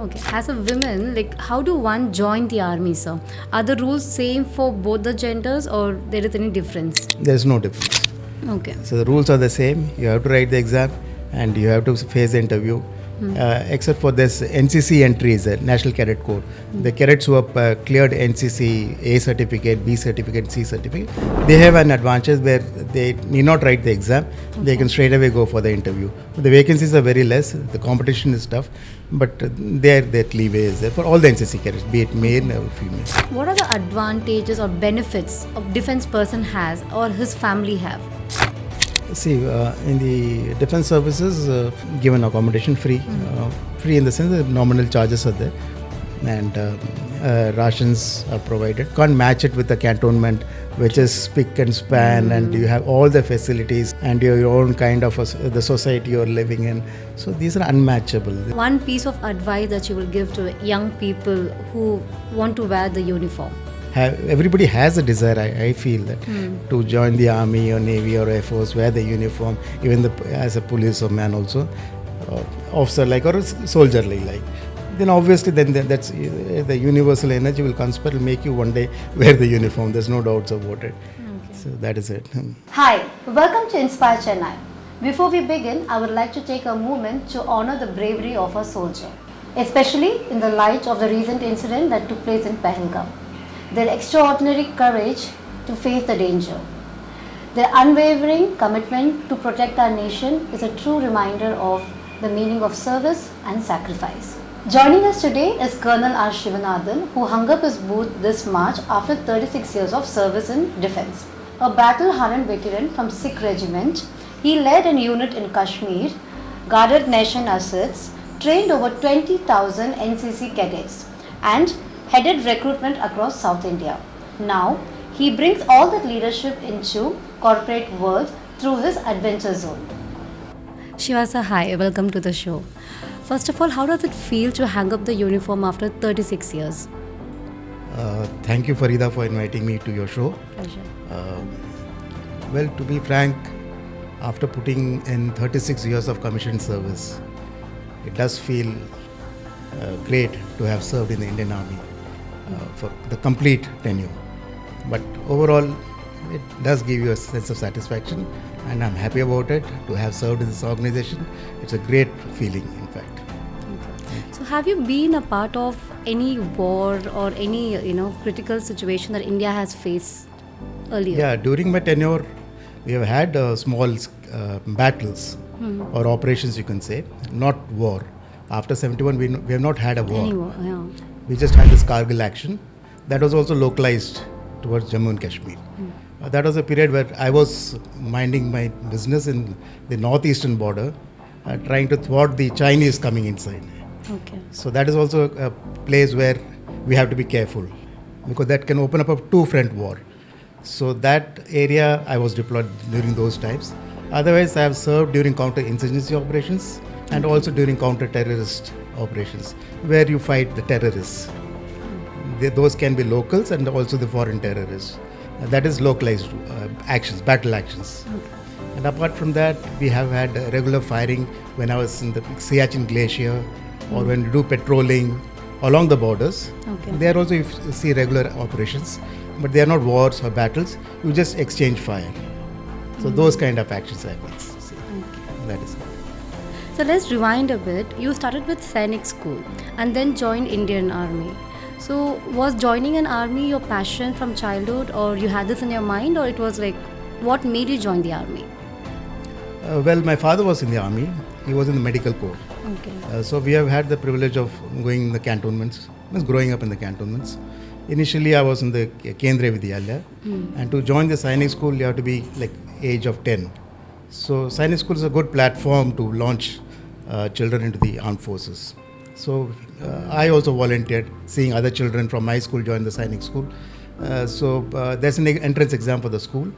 Okay, as a woman, like how do one join the army, sir? Are the rules same for both the genders or there is any difference? There's no difference. Okay. So the rules are the same. You have to write the exam and you have to face the interview. Except for this NCC entries, National Cadet Corps. The cadets who have cleared NCC A certificate, B certificate, C certificate, they have an advantage where they need not write the exam. Okay. They can straight away go for the interview. The vacancies are very less. The competition is tough, but that leeway is there for all the NCC cadets, be it male or female. What are the advantages or benefits a defense person has or his family have? See, in the defense services, given accommodation free, free in the sense that nominal charges are there, and rations are provided. Can't match it with the cantonment, which is spick and span, and you have all the facilities and your own kind of the society you're living in. So these are unmatchable. One piece of advice that you will give to young people who want to wear the uniform. Everybody has a desire, I feel that, to join the army or navy or air force, wear the uniform, even as a police or man also, officer like or soldierly like. Then obviously that's the universal energy will conspire to make you one day wear the uniform. There's no doubts about it. Okay. So that is it. Hi, welcome to Inspire Chennai. Before we begin, I would like to take a moment to honor the bravery of a soldier, especially in the light of the recent incident that took place in Pahalgam. Their extraordinary courage to face the danger. Their unwavering commitment to protect our nation is a true reminder of the meaning of service and sacrifice. Joining us today is Col R. Sivanathan, who hung up his boot this March after 36 years of service in defense. A battle-hardened veteran from Sikh regiment, he led a unit in Kashmir, guarded nation assets, trained over 20,000 NCC cadets, and headed recruitment across South India. Now, he brings all that leadership into corporate world through his adventure zone. Shiva sir, hi, welcome to the show. First of all, how does it feel to hang up the uniform after 36 years? Thank you, Farida, for inviting me to your show. Pleasure. Well, to be frank, after putting in 36 years of commissioned service, it does feel great to have served in the Indian Army. For the complete tenure. But overall, it does give you a sense of satisfaction, and I'm happy about it to have served in this organization. It's a great feeling, in fact. Okay. So have you been a part of any war or any critical situation that India has faced earlier? Yeah, during my tenure, we have had small battles or operations, you can say, not war. After 71, we have not had a war. Any war, yeah. We just had this Kargil action that was also localized towards Jammu and Kashmir. That was a period where I was minding my business in the northeastern border, trying to thwart the Chinese coming inside. Okay. So that is also a place where we have to be careful because that can open up a two-front war. So that area I was deployed during those times. Otherwise, I have served during counter-insurgency operations and also during counter-terrorist operations, where you fight the terrorists. Those can be locals and also the foreign terrorists. That is localized actions, battle actions. Okay. And apart from that, we have had regular firing when I was in the Siachen Glacier or when we do patrolling along the borders. Okay. There also you see regular operations, but they are not wars or battles. You just exchange fire. So those kind of actions I will see. Okay. That is it. So let's rewind a bit. You started with Sainik School and then joined Indian Army. So was joining an army your passion from childhood, or you had this in your mind, or it was like, what made you join the army? Well, my father was in the army. He was in the medical corps. Okay. So we have had the privilege of going in the cantonments, growing up in the cantonments. Initially, I was in the Kendriya Vidyalaya, and to join the Sainik School, you have to be like age of 10. So Sainik School is a good platform to launch children into the armed forces. So I also volunteered, seeing other children from my school join the Sainik School. So there's an entrance exam for the school.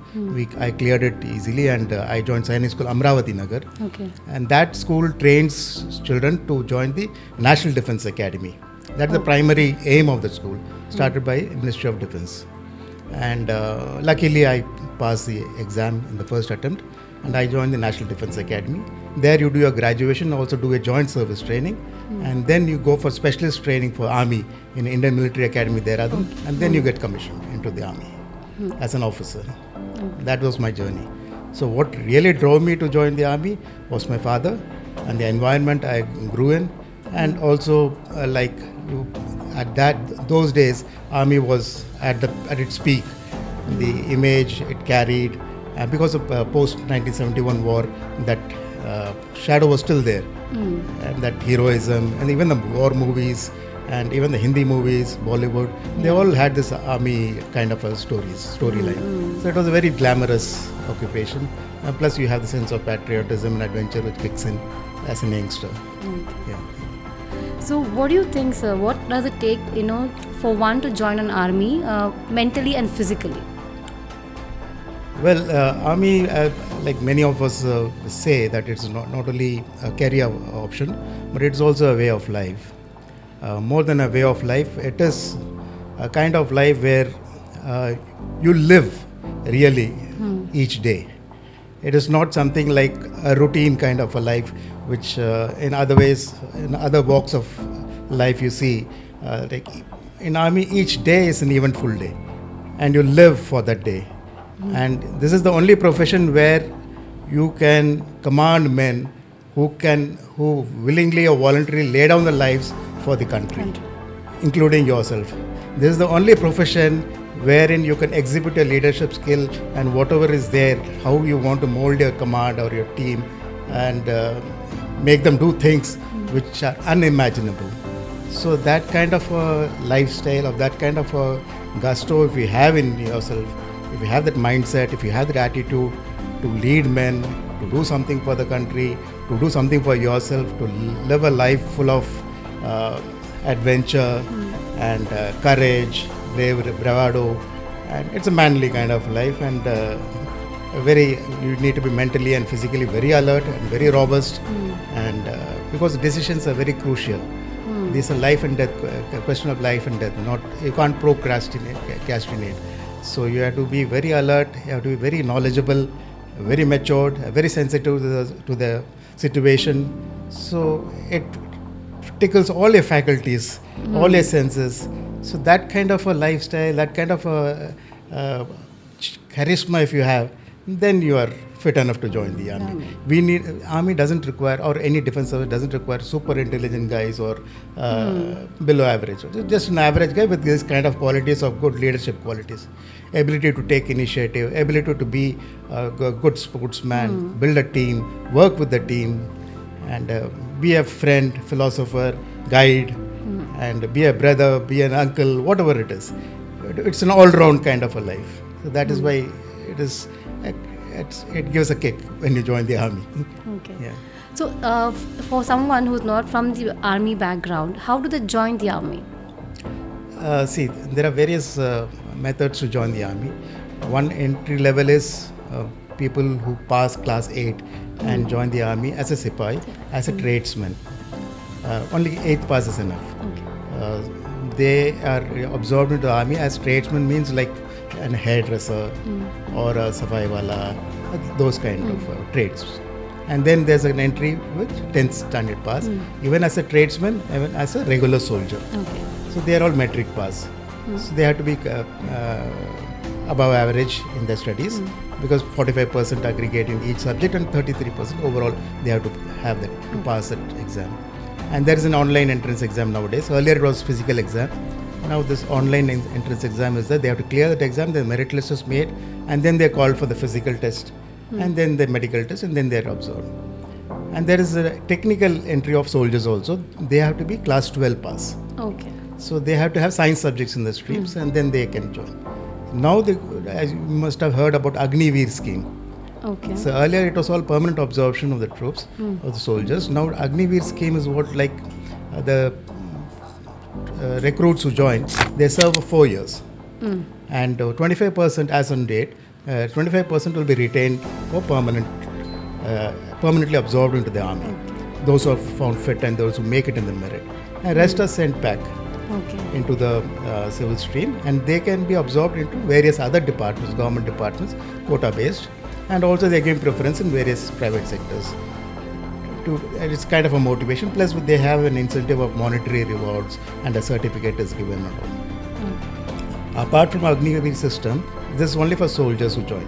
I cleared it easily, and I joined Sainik School, Amravati Nagar. Okay. And that school trains children to join the National Defense Academy. That's the primary aim of the school, started by Ministry of Defense. And luckily I passed the exam in the first attempt, and I joined the National Defense Academy. There you do your graduation, also do a joint service training, and then you go for specialist training for Army in Indian Military Academy, Dehradun, and then you get commissioned into the Army as an officer. That was my journey. So what really drove me to join the Army was my father and the environment I grew in, and also those days, Army was at its peak. The image it carried, because of post 1971 war, that shadow was still there, and that heroism, and even the war movies, and even the Hindi movies, Bollywood, they all had this army kind of a storyline. So it was a very glamorous occupation. And plus, you have the sense of patriotism and adventure which kicks in as a youngster. Yeah. So, what do you think, sir? What does it take, for one to join an army, mentally and physically? Well, army, like many of us say, that it's not only a career option, but it's also a way of life. More than a way of life, it is a kind of life where you live really each day. It is not something like a routine kind of a life, which in other ways, in other walks of life you see. Like in army, each day is an eventful day, and you live for that day. And this is the only profession where you can command men who willingly or voluntarily lay down their lives for the country, including yourself. This is the only profession wherein you can exhibit your leadership skill and whatever is there, how you want to mold your command or your team, and make them do things which are unimaginable. So that kind of a lifestyle, of that kind of a gusto, if you have in yourself, if you have that mindset, if you have that attitude to lead men, to do something for the country, to do something for yourself, to live a life full of adventure and courage, bravado, and it's a manly kind of life, and you need to be mentally and physically very alert and very robust, and because decisions are very crucial. These are life and death, a question of life and death. You can't procrastinate. So you have to be very alert. You have to be very knowledgeable, very matured, very sensitive to the situation. So it tickles all your faculties, all your senses. So that kind of a lifestyle, that kind of a charisma if you have, then you are fit enough to join the army. Army doesn't require, or any defense service doesn't require super intelligent guys or below average. Just an average guy with this kind of qualities of good leadership qualities. Ability to take initiative, ability to be a good sportsman, build a team, work with the team, and be a friend, philosopher, guide, and be a brother, be an uncle, whatever it is. It's an all-round kind of a life. So that is why it gives a kick when you join the army. Okay. Yeah. So for someone who's not from the army background, how do they join the army? See, there are various methods to join the army. One entry level is people who pass class 8 and join the army as a sipai, as a tradesman. Only 8th pass is enough. Okay. They are absorbed into the army as tradesmen, means like a hairdresser or a safai wala, those kind of trades. And then there's an entry with 10th standard pass, even as a tradesman, even as a regular soldier. Okay. So they are all metric pass. So they have to be above average in their studies, because 45% aggregate in each subject and 33% overall they have to have that to pass that exam. And there is an online entrance exam nowadays. Earlier it was physical exam. Now this online entrance exam is that they have to clear that exam, the merit list is made, and then they are called for the physical test, and then the medical test, and then they are observed. And there is a technical entry of soldiers also. They have to be class 12 pass. Okay. So they have to have science subjects in the streams, and then they can join. Now, as you must have heard about Agniveer scheme. Okay. So earlier it was all permanent absorption of the troops, of the soldiers. Now Agniveer scheme is what, like the recruits who join, they serve for 4 years. And 25% as on date, 25% will be retained for permanently absorbed into the army. Those who are found fit and those who make it in the merit. And rest are sent back into the civil stream, and they can be absorbed into various other departments, government departments, quota based, and also they give preference in various private sectors. it's kind of a motivation. Plus, they have an incentive of monetary rewards, and a certificate is given and all. Apart from Agniveer system, this is only for soldiers who join.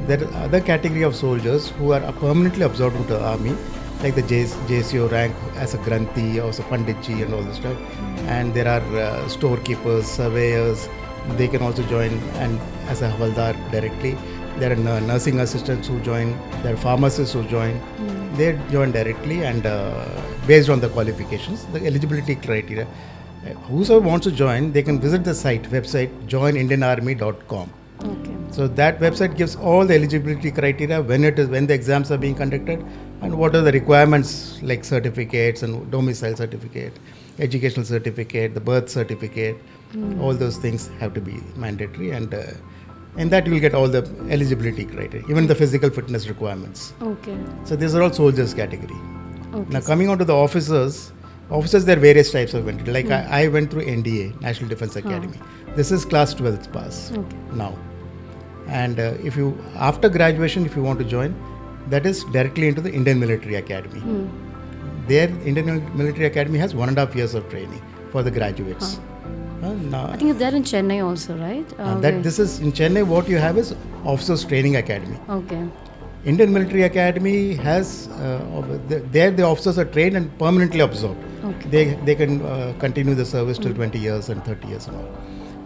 There are other category of soldiers who are permanently absorbed into the army, like the JCO rank as a Granthi or as a Panditji and all this stuff. And there are storekeepers, surveyors. They can also join and as a Havaldar directly. There are nursing assistants who join. There are pharmacists who join. They join directly and based on the qualifications, the eligibility criteria. Whoever wants to join, they can visit the website joinindianarmy.com. Okay. So that website gives all the eligibility criteria, when the exams are being conducted, and what are the requirements like certificates and domicile certificate, educational certificate, the birth certificate. All those things have to be mandatory, and in that you will get all the eligibility criteria, even the physical fitness requirements. Okay. So these are all soldiers category. Okay. Now coming on to the officers, there are various types of entry. Like I went through NDA, National Defence Academy. This is class 12th pass now. And if you, after graduation, if you want to join, that is directly into the Indian Military Academy. There, Indian Military Academy has 1.5 years of training for the graduates. Now, I think it's there in Chennai also, right? This is in Chennai. What you have is Officers Training Academy. Okay. Indian Military Academy has there the officers are trained and permanently absorbed. Okay. They can continue the service till 20 years and 30 years and all.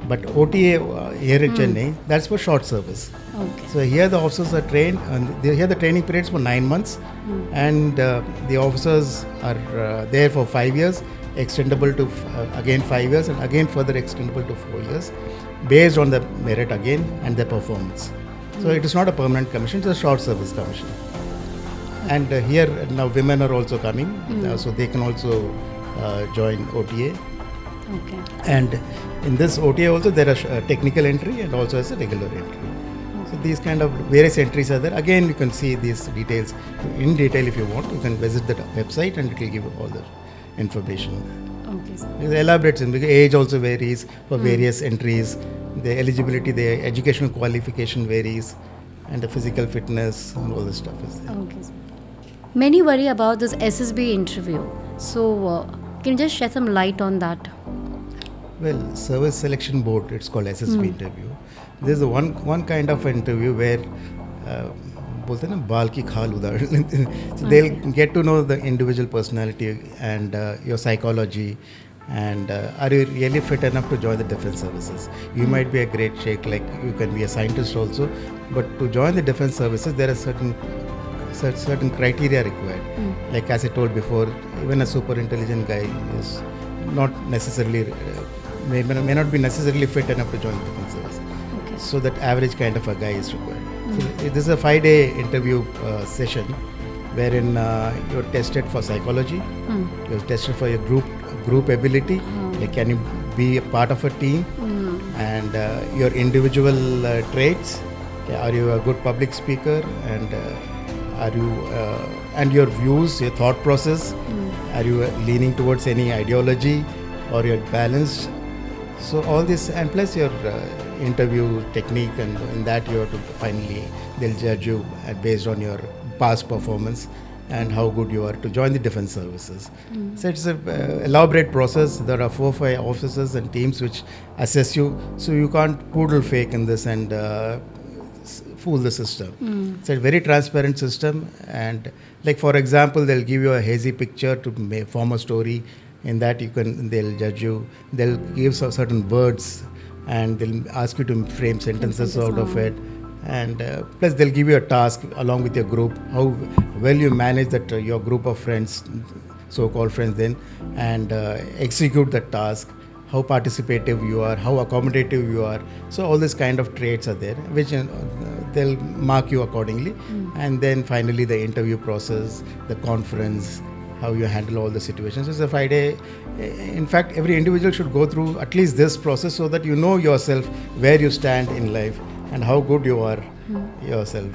But OTA here in Chennai, that's for short service. Okay. So here the officers are trained, and here the training periods for 9 months, and the officers are there for 5 years, extendable to again 5 years, and again further extendable to 4 years, based on the merit again and their performance. So it is not a permanent commission; it's a short service commission. And here now women are also coming, so they can also join OTA. Okay. And in this OTA also there are technical entry and also as a regular entry. So these kind of various entries are there. Again, you can see these details in detail if you want. You can visit the website and it will give you all the information. Okay, sir. It's elaborate because age also varies for various entries. The eligibility, the educational qualification varies, and the physical fitness and all this stuff is there. Okay, sir. Many worry about this SSB interview. So, can you just shed some light on that? Well, Service Selection Board, it's called SSB Interview. There's a one kind of interview where बोलते हैं ना बाल की खाल उधार. So they'll get to know the individual personality and your psychology, and are you really fit enough to join the defense services? You might be a great sheikh, like you can be a scientist also, but to join the defense services there are certain criteria required. Like as I told before, even a super intelligent guy is not necessarily may not be necessarily fit enough to join the defense service. Okay. So that average kind of a guy is required. So this is a 5-day interview session wherein you're tested for psychology, you're tested for your group ability, like can you be a part of a team, and your individual traits. Are you a good public speaker, and are you and your views, your thought process, are you leaning towards any ideology, or you're balanced? So all this, and plus your interview technique, and in that you have to finally, they'll judge you based on your past performance and how good you are to join the defense services. So it's an elaborate process. There are 4 or 5 officers and teams which assess you, so you can't poodle fake in this and fool the system. It's a very transparent system, and like for example, they'll give you a hazy picture to form a story. In that they'll judge you. They'll give certain words, and they'll ask you to frame sentences out of it. And plus they'll give you a task along with your group, how well you manage that your group of friends, so-called friends then, and execute that task, how participative you are, how accommodative you are. So all these kind of traits are there, which they'll mark you accordingly. And then finally the interview process, the conference, how you handle all the situations. It's a 5-day. In fact, every individual should go through at least this process so that you know yourself, where you stand in life, and how good you are yourself.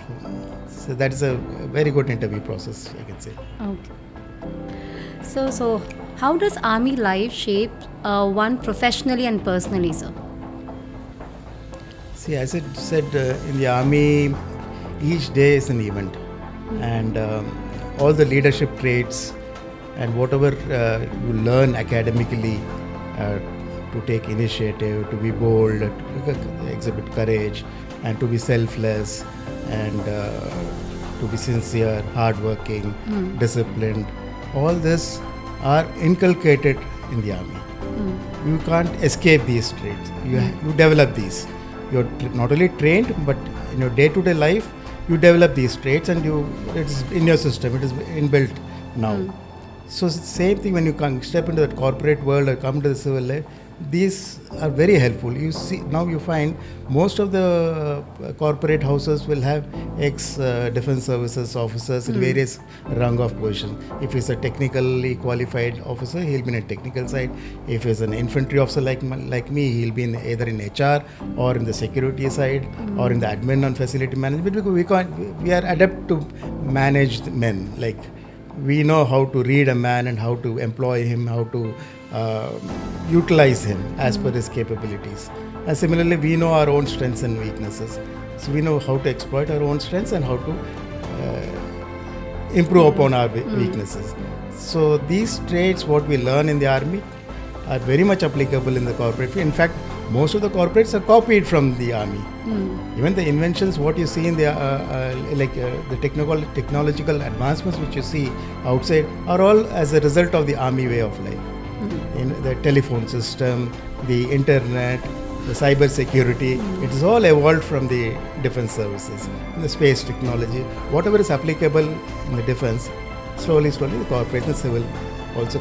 So that is a very good interview process, I can say. Okay. So how does army life shape one professionally and personally, sir? See, as I said, in the army, each day is an event, and all the leadership traits and whatever you learn academically, to take initiative, to be bold, to exhibit courage, and to be selfless, and to be sincere, hardworking, disciplined. All this are inculcated in the army. You can't escape these traits. You develop these. You're not only trained, but in your day-to-day life, you develop these traits, and it's in your system. It is inbuilt now. So same thing when you step into that corporate world or come to the civil life. These are very helpful. You see, now you find most of the corporate houses will have ex-defense services officers in various rung of positions. If he's a technically qualified officer, he'll be in a technical side. If he's an infantry officer like me, he'll be either in HR or in the security side or in the admin and facility management. Because we are adept to manage the men. Like, we know how to read a man and how to employ him, how to utilize him as per his capabilities. And similarly, we know our own strengths and weaknesses. So we know how to exploit our own strengths and how to improve upon our weaknesses. So these traits, what we learn in the army, are very much applicable in the corporate field. In fact, most of the corporates are copied from the army. Even the inventions, what you see in the the technological advancements which you see outside, are all as a result of the army way of life. In the telephone system, the internet, the cyber security, it is all evolved from the defense services. The space technology, whatever is applicable in the defense, slowly the corporate and civil also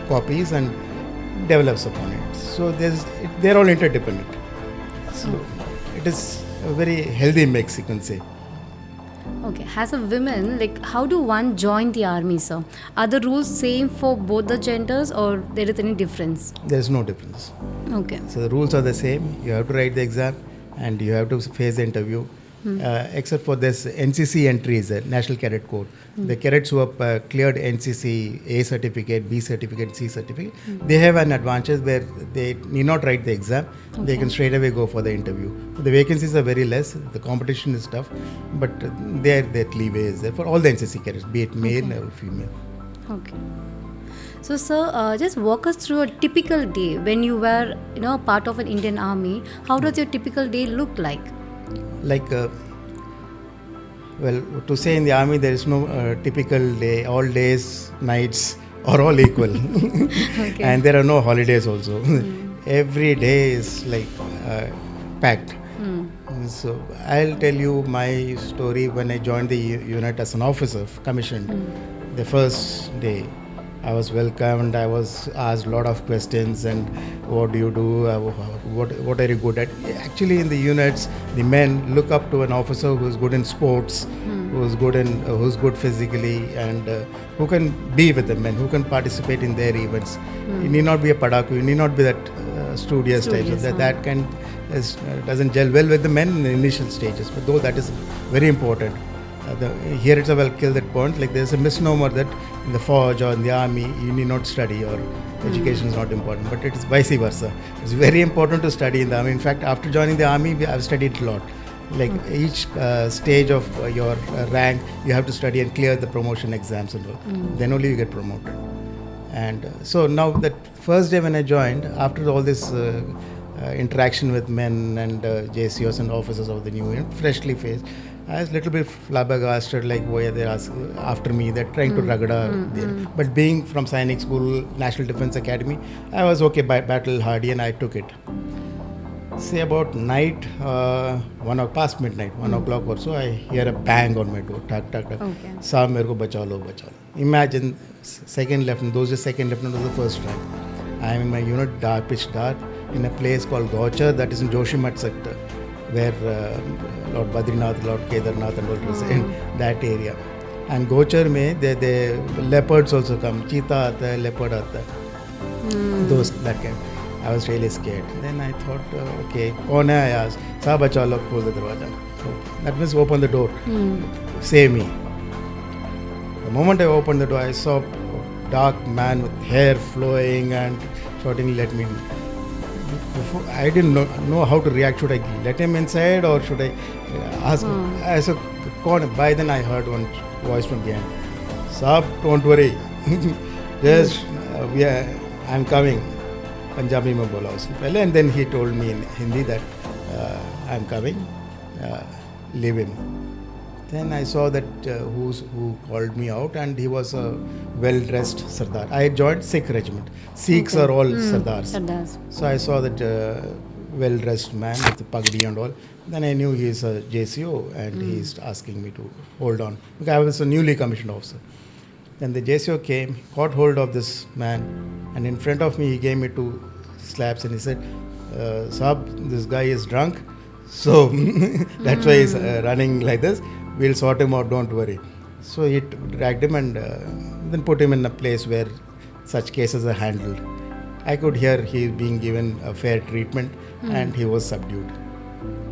copies and develops upon it. So they're all interdependent. So it is a very healthy mix, you can say. Okay, as a woman, how do one join the army, sir? Are the rules same for both the genders, or there is any difference? There is no difference. Okay. So the rules are the same. You have to write the exam and you have to face the interview. Except for this NCC entries, National Cadet Corps. The cadets who have cleared NCC A certificate, B certificate, C certificate, they have an advantage where they need not write the exam. Okay. They can straight away go for the interview. The vacancies are very less. The competition is tough, but that leeway is there for all the NCC cadets, be it male or female. Okay. So, sir, just walk us through a typical day when you were, part of an Indian army. How does your typical day look like? To say in the army there is no typical day. All days, nights are all equal. Okay. And there are no holidays also. Every day is packed. So I'll tell you my story when I joined the unit as an officer, commissioned. The first day, I was welcomed, I was asked a lot of questions, and what do you do, what are you good at? Actually, in the units, the men look up to an officer who is good in sports, who's good physically, and who can be with the men, who can participate in their events. You need not be a padaku, you need not be that studious type. That doesn't gel well with the men in the initial stages, but though that is very important. Here itself I'll kill that point. There's a misnomer that in the forge or in the army you need not study or education is not important, but it is vice versa. It's very important to study in the army. In fact, after joining the army, I've studied a lot. Each stage of your rank, you have to study and clear the promotion exams and all. Then only you get promoted. And so now that first day when I joined, after all this interaction with men and JCOs and officers of the new unit, freshly faced, I was a little bit flabbergasted, why are they after me? They're trying to ragada there. But being from Sainik School, National Defense Academy, I was okay, battle hardy, and I took it. Say about night, past midnight, 1 o'clock or so, I hear a bang on my door. Tak, tak, tak. Okay. Saab mereko bachao lo. Imagine, second lieutenant, those days second lieutenant was the first rank. I am in my unit, pitch dark, in a place called Gochar, that is in Joshimath sector, where Lord Badrinath, Lord Kedarnath and all was in that area. And Gochar mein, the leopards also come. Cheetah aata hai, leopard aata hai. That kind. I was really scared. Then I thought, okay, kaun hai? I asked. Saab bachao lo, khol the darwaja. Okay. That means open the door. Save me. The moment I opened the door, I saw a dark man with hair flowing and shouting, let me in. Before, I didn't know how to react. Should I let him inside or should I ask? I said, by then I heard one voice from behind. Saab, don't worry. Just, I'm coming. Punjabi mein bola usne pehle, and then he told me in Hindi that I'm coming, leave him. Then I saw that who called me out, and he was a well-dressed Sardar. I joined Sikh regiment. Sikhs are all Sardars. So I saw that well-dressed man with the pagdi and all. Then I knew he is a JCO, and he is asking me to hold on, because I was a newly commissioned officer. Then the JCO came, caught hold of this man, and in front of me he gave me 2 slaps, and he said, Saab, this guy is drunk, so that's why he's running like this. We'll sort him out, don't worry. So he dragged him and then put him in a place where such cases are handled. I could hear he being given a fair treatment, and he was subdued.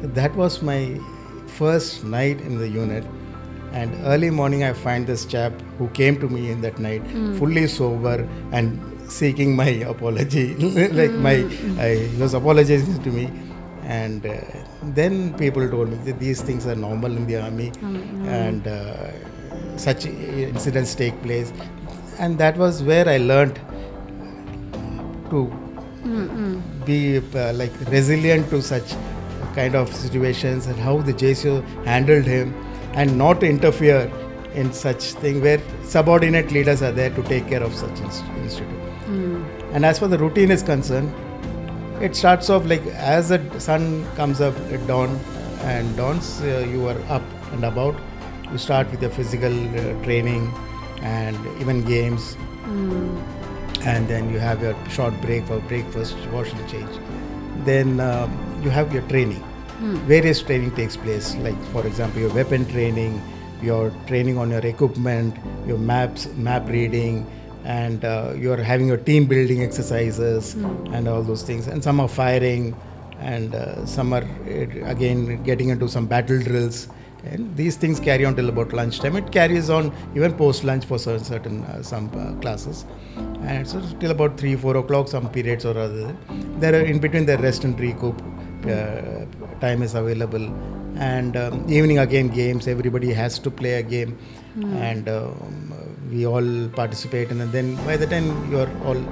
That was my first night in the unit. And early morning I find this chap who came to me in that night, fully sober and seeking my apology. He was apologizing to me. And then people told me that these things are normal in the army, and such incidents take place. And that was where I learnt to be resilient to such kind of situations, and how the JCO handled him, and not to interfere in such thing where subordinate leaders are there to take care of such institute. And as far the routine is concerned, it starts off like as the sun comes up at dawn and dawns, you are up and about. You start with your physical training and even games, and then you have your short break for breakfast, wash and change. Then you have your training. Various training takes place, like for example your weapon training, your training on your equipment, your map reading, and you're having your team building exercises and all those things. And some are firing, and some are again getting into some battle drills. And these things carry on till about lunchtime. It carries on even post lunch for certain some classes, and so till about 3-4 o'clock some periods or other. There are in between the rest and recoup time is available, and evening again games. Everybody has to play a game, and we all participate. And then by the time you are all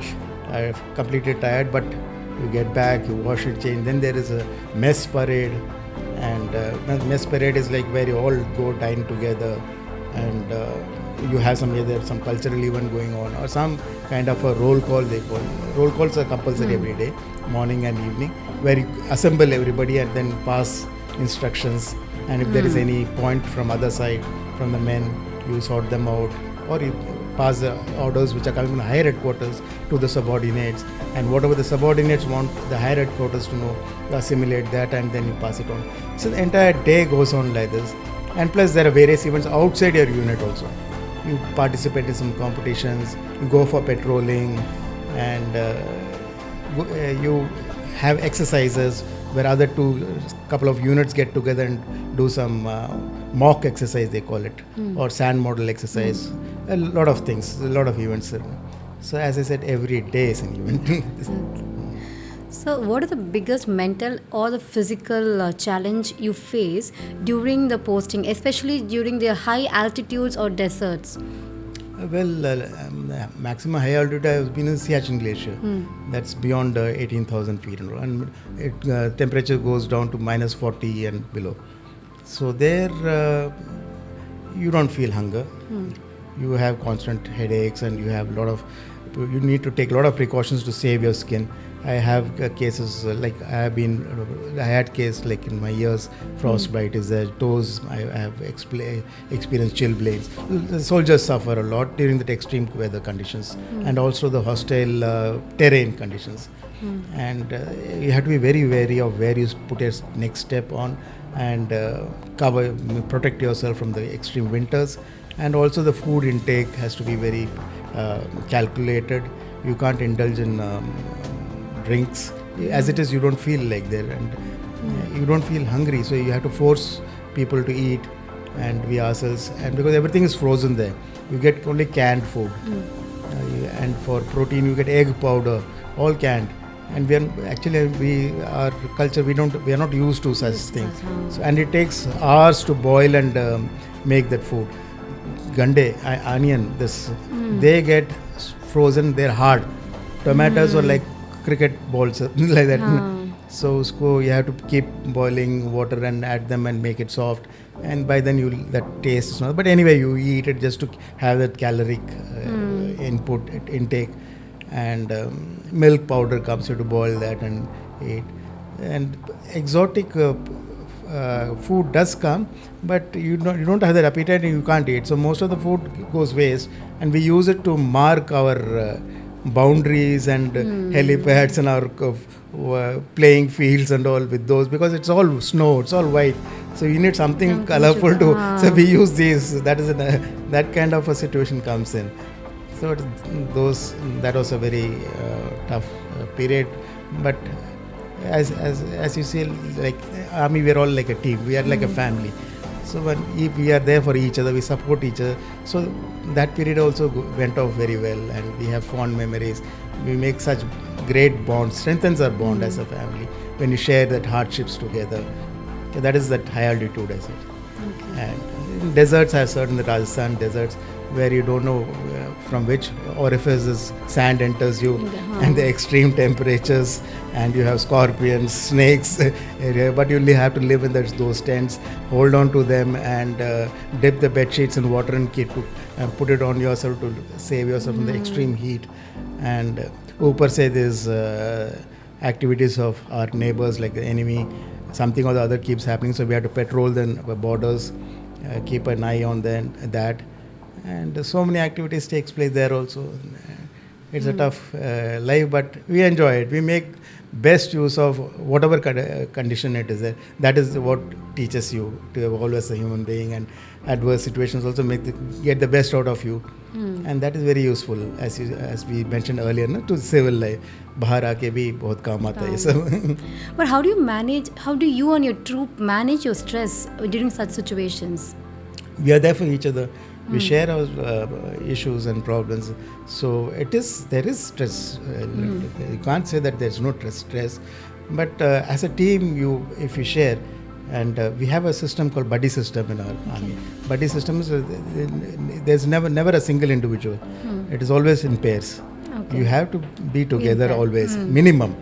completely tired, but you get back, you wash and change. Then there is a mess parade. And mess parade is like where you all go dine together, and you have either some cultural event going on or some kind of a roll call. They call roll calls are compulsory every day, morning and evening, where you assemble everybody and then pass instructions. And if there is any point from other side, from the men, you sort them out, or you pass the orders which are coming from the higher headquarters to the subordinates, and whatever the subordinates want the higher headquarters to know, you assimilate that and then you pass it on. So the entire day goes on like this. And plus there are various events outside your unit also. You participate in some competitions, you go for patrolling, and you have exercises where other couple of units get together and do some mock exercise, they call it, or sand model exercise. A lot of things, a lot of events. So as I said, every day is an event. So what is the biggest mental or the physical challenge you face during the posting, especially during the high altitudes or deserts? Maximum high altitude I have been in Siachen Glacier. That's beyond 18,000 feet, and temperature goes down to minus 40 and below. So there you don't feel hunger. You have constant headaches, and you need to take a lot of precautions to save your skin. I have cases I had case like in my ears, frostbite is there, toes, I have experienced chill blades. The soldiers suffer a lot during the extreme weather conditions, and also the hostile terrain conditions. And you have to be very wary of where you put your next step on, and protect yourself from the extreme winters. And also the food intake has to be very calculated. You can't indulge in drinks. As it is, you don't feel like there, and you don't feel hungry, so you have to force people to eat, and we ourselves, and because everything is frozen there, you get only canned food. And for protein you get egg powder, all canned. And our culture, we are not used to such things. So, and it takes hours to boil and make that food. gande, onion, this, they get frozen, they're hard. Tomatoes are like cricket balls, like that. So you have to keep boiling water and add them and make it soft. And by then that taste is not. But anyway, you eat it just to have that caloric intake. And milk powder comes, you to boil that and eat. And exotic food does come, but you don't have that appetite and you can't eat. So most of the food goes waste, and we use it to mark our boundaries and helipads and our playing fields and all with those, because it's all snow, it's all white. So you need something colorful to. So we use these. That is that kind of a situation comes in. So that was a very tough period, but as you say, like army, we are all like a team. We are like a family. So if we are there for each other, we support each other. So that period also went off very well, and we have fond memories. We make such great bonds, strengthens our bond as a family when you share that hardships together. So that is that high altitude, I said. Okay. And deserts, I have served in the Rajasthan deserts, where you don't know from which orifices sand enters you, and the extreme temperatures, and you have scorpions, snakes, but you have to live in those tents, hold on to them, and dip the bed sheets in water and put it on yourself to save yourself from the extreme heat. And upar se there's activities of our neighbors, like the enemy, something or the other keeps happening, so we have to patrol the borders, keep an eye on that. And so many activities takes place there also. It's a tough life, but we enjoy it. We make best use of whatever condition it is there. That is what teaches you to evolve as a human being, and adverse situations also get the best out of you. And that is very useful, as we mentioned earlier, to civil life. Bahar aake bhi bahut kaam aata hai ye sab. But how do you and your troop manage your stress during such situations? We are there for each other. We share our issues and problems. So there is stress. You can't say that there's no stress. But as a team, if you share, and we have a system called buddy system in our army. Buddy system is there's never a single individual. It is always in pairs. Okay. You have to be together always, minimum.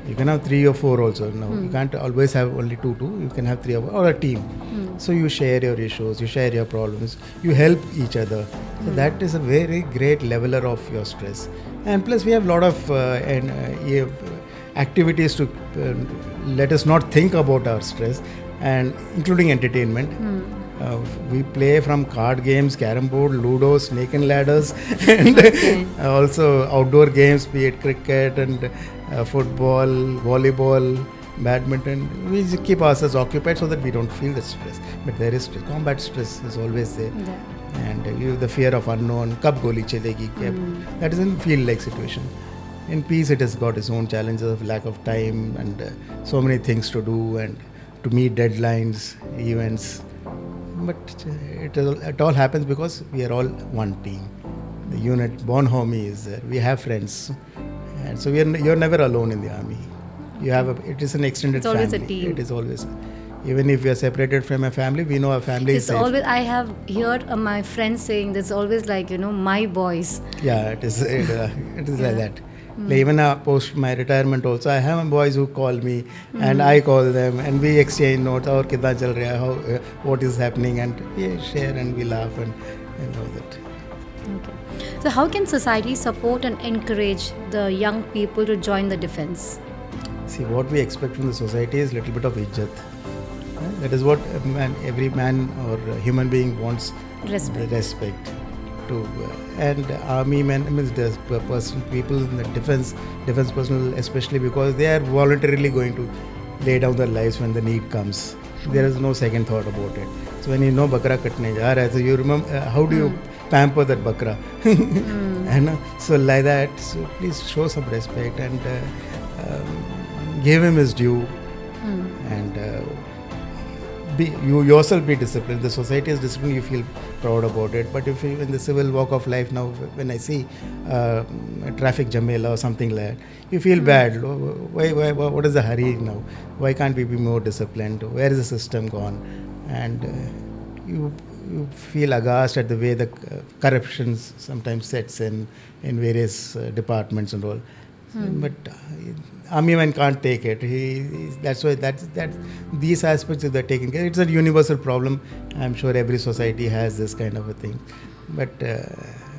You can have 3 or 4 also. No, you can't always have only 2. You can have 3 or a team. So you share your issues, you share your problems, you help each other. So that is a very great leveler of your stress. And plus we have a lot of activities to let us not think about our stress, and including entertainment. We play from card games, carom board, ludo, snake and ladders, and also outdoor games, be it cricket and football, volleyball, badminton. We just keep ourselves occupied so that we don't feel the stress. But there is combat stress is always there. And you have the fear of unknown, kab goli chalegi, that is a field-like situation. In peace, it has got its own challenges of lack of time and so many things to do and to meet deadlines, events. But it all happens because we are all one team. The unit, born homie is there. We have friends. And so you're never alone in the army. It is an extended family. It's always a team. It is always. Even if we are separated from a family, we know our family is safe. Always, I have heard my friends saying there's always my boys. Yeah, it is like that. Like even post my retirement also, I have boys who call me and I call them and we exchange notes, or kidna chal raha hai, what is happening, and we share and we laugh and all that. Okay. So how can society support and encourage the young people to join the defense? See, what we expect from the society is a little bit of ijjat. That is what every man or human being wants. Respect. And army men, people in the defense personnel, especially because they are voluntarily going to lay down their lives when the need comes. There is no second thought about it. So when you know bakra katne ja raha hai, so you remember how do you pamper that bakra? And so like that. So please show some respect and give him his due, and you yourself be disciplined. The society is disciplined, you feel proud about it. But if you in the civil walk of life now, when I see traffic jamela or something like that, you feel bad. Why, what is the hurry now? Why can't we be more disciplined? Where is the system gone? And you feel aghast at the way the corruption sometimes sets in various departments and all. But army man can't take it. That's why these aspects if they're taken care. It's a universal problem. I'm sure every society has this kind of a thing. But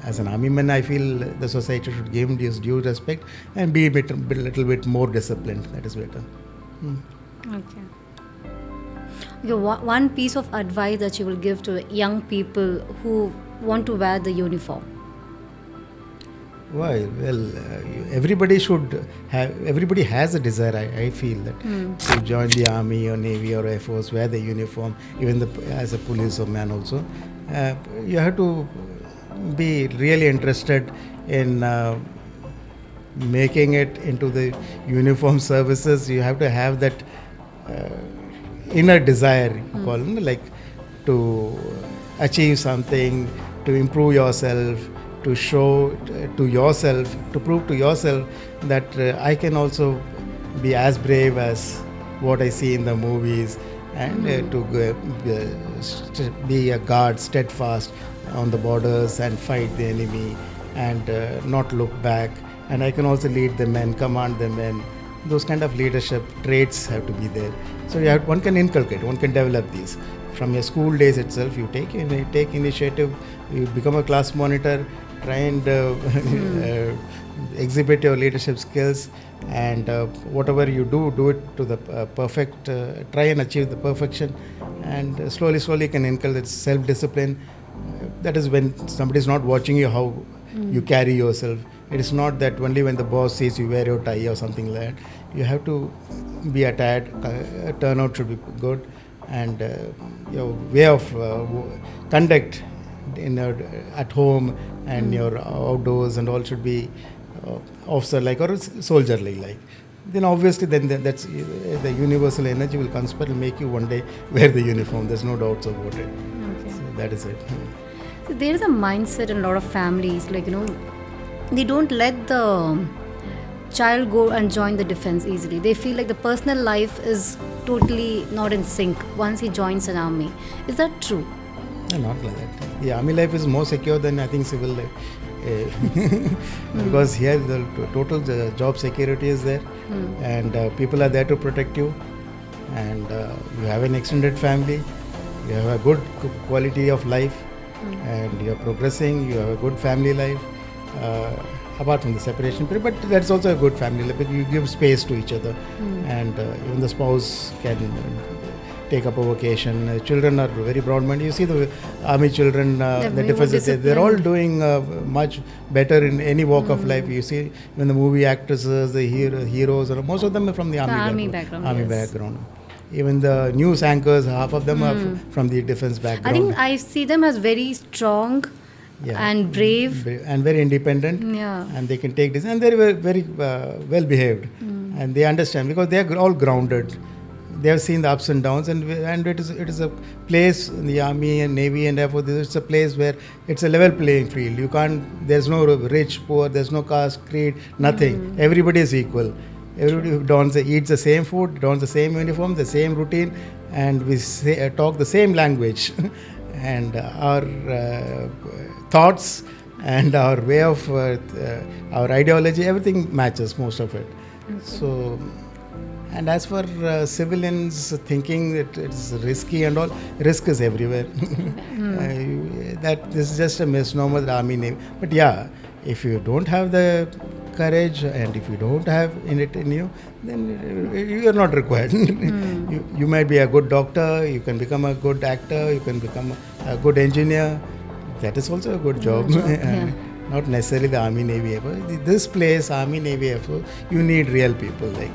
as an army man, I feel the society should give him his due respect and be a little bit more disciplined. That is better. Okay. Okay, one piece of advice that you will give to young people who want to wear the uniform. Well, everybody should have. Everybody has a desire. I feel that to join the army or navy or air force, wear the uniform. Even as a police or man also, you have to be really interested in making it into the uniform services. You have to have that inner desire, you call it, like to achieve something, to improve yourself, to show to yourself, to prove to yourself that I can also be as brave as what I see in the movies, and to be a guard, steadfast on the borders and fight the enemy and not look back. And I can also lead the men, command the men. Those kind of leadership traits have to be there. So one can inculcate, one can develop these. From your school days itself, you take initiative, you become a class monitor, try and exhibit your leadership skills, and whatever you do it to the perfect, try and achieve the perfection, and slowly can inculcate self-discipline. That is when somebody is not watching you how you carry yourself. It is not that only when the boss says you wear your tie or something like that. You have to be attired, turnout should be good, and your way of conduct at home and your outdoors and all should be officer-like or soldierly-like. Then obviously that's the universal energy will conspire to make you one day wear the uniform. There's no doubts about it. Okay. So that is it. So there is a mindset in a lot of families, like, they don't let the child go and join the defense easily. They feel like the personal life is totally not in sync once he joins an army. Is that true? No, not like that. The army life is more secure than I think civil life. Because here the total job security is there, and people are there to protect you, and you have an extended family, you have a good quality of life, and you are progressing, you have a good family life, apart from the separation period, but that's also a good family life. You give space to each other, and even the spouse can take up a vocation. Children are very broad-minded. You see the army children, the differences, they're all doing much better in any walk of life. You see when the movie actresses, the heroes, most of them are from the army background. Even the news anchors, half of them are from the defense background. I think I see them as very strong and brave. And very independent. Yeah. And they can take this. And they're very well behaved. And they understand because they are all grounded. They have seen the ups and downs, and it is a place in the army and navy and air force. It's a place where it's a level playing field. You can't. There's no rich, poor. There's no caste, creed, nothing. Everybody is equal. Everybody eats the same food, dons the same uniform, the same routine, and we talk the same language. And our thoughts and our way of our ideology, everything matches, most of it. Okay. So. And as for civilians thinking that it's risky and all, risk is everywhere. That this is just a misnomer, the army name. But yeah, if you don't have the courage and if you don't have it in you, then you are not required. You might be a good doctor, you can become a good actor, you can become a good engineer. That is also a good job. Not necessarily the army, navy. This place, army, navy, you need real people like.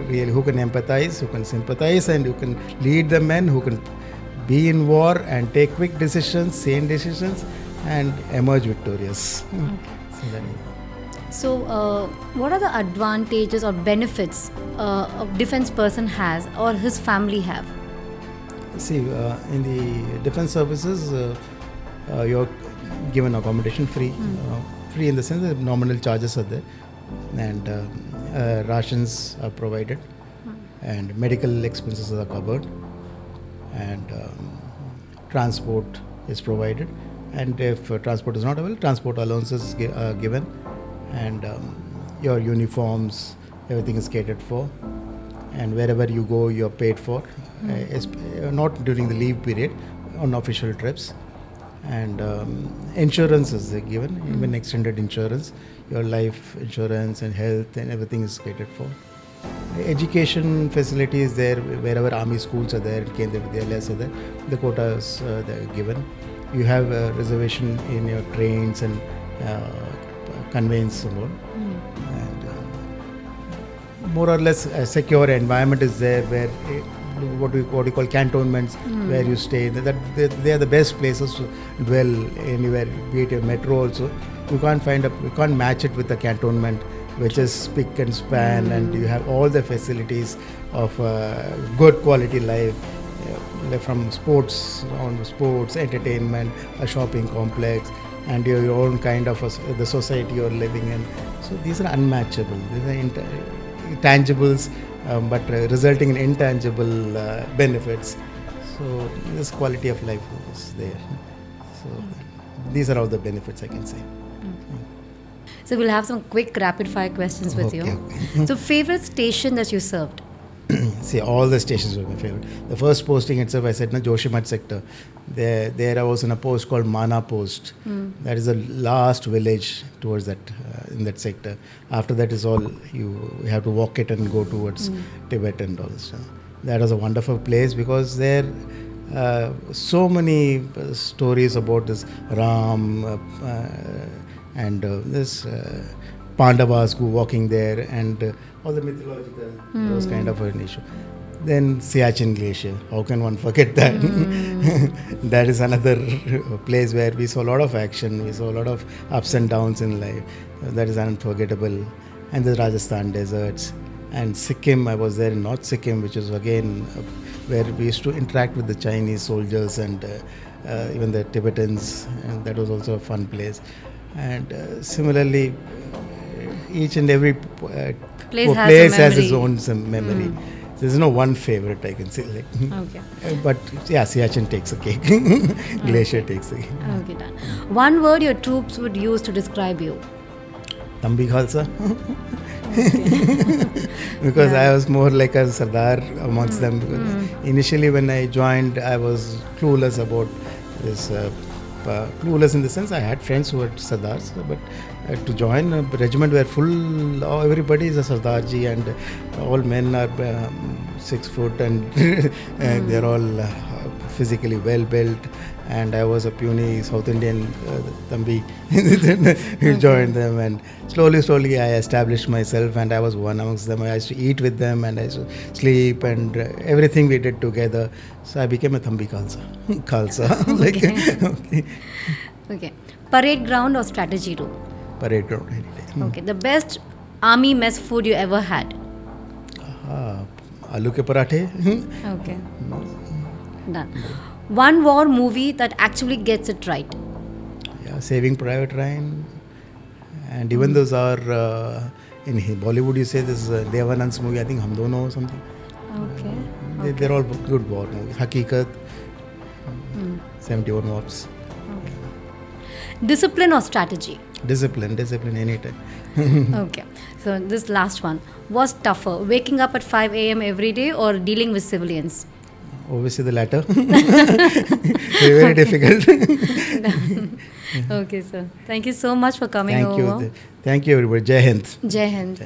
Really, who can empathize, who can sympathize, and who can lead the men, who can be in war and take quick decisions, sane decisions, and emerge victorious. Okay. So, what are the advantages or benefits a defense person has or his family have? See, in the defense services, you're given accommodation free. Free in the sense that nominal charges are there, and rations are provided, and medical expenses are covered, and transport is provided, and if transport is not available, transport allowances are given, and your uniforms, everything is catered for, and wherever you go, you're paid for, not during the leave period, on official trips. And insurance is given, even extended insurance, your life insurance and health and everything is catered for. Education facility is there wherever army schools are there, Kendra Vidyalayas are there, the quotas they're given. You have a reservation in your trains and conveyance and all. And more or less a secure environment is there where what we call cantonments, where you stay. They are the best places to dwell anywhere, be it a metro also. You can't match it with the cantonment, which is spick and span, and you have all the facilities of good quality life, from sports, entertainment, a shopping complex, and your own kind of the society you're living in. So these are unmatchable. These are tangibles, but resulting in intangible benefits. So this quality of life is there. So these are all the benefits I can say. So we'll have some quick rapid fire questions with you. Okay. So favorite station that you served? See, all the stations were my favorite. The first posting itself, I said, Joshimath sector. There I was in a post called Mana Post. That is the last village towards that, in that sector. After that is all, you have to walk it and go towards Tibet and all. So that was a wonderful place because there so many stories about this Ram and this Pandavas who walking there, and all the mythological, those kind of an issue. Then Siachen Glacier, how can one forget that? That is another place where we saw a lot of action, we saw a lot of ups and downs in life. That is unforgettable. And the Rajasthan deserts. And Sikkim, I was there in North Sikkim, which is again where we used to interact with the Chinese soldiers and even the Tibetans, and that was also a fun place. And similarly, each and every place has its own memory. There's no one favorite I can say. Okay. But yeah, Siachen takes a cake. Glacier takes a cake. Okay, done. One word your troops would use to describe you? Tambi Khalsa. Because I was more like a Sardar amongst them. Initially when I joined, I was clueless about this. Clueless in the sense I had friends who were Sardars, but to join a regiment where everybody is a Sardarji, and all men are 6 foot and they're all physically well built, and I was a puny South Indian Tambi who joined them, and slowly I established myself, and I was one amongst them. I used to eat with them, and I used to sleep, and everything we did together. So I became a Tambi Khalsa. Okay. Parade ground or strategy room? Parade ground any day. Okay. The best army mess food you ever had? Aloo ke parathe. Okay. Done. One war movie that actually gets it right? Yeah, Saving Private Ryan. And even those are in Bollywood, you say this Devanand's movie, I think Hum Dono or something. Okay. They're all good war movies. Hakikat, 71 Wops. Okay. Discipline or strategy? Discipline anytime. Okay. So this last one. What's tougher, waking up at 5 a.m. every day or dealing with civilians? Obviously the latter. Very difficult. Okay, sir. Thank you so much for coming over. Thank you everybody. Jai Hind. Jai Hind.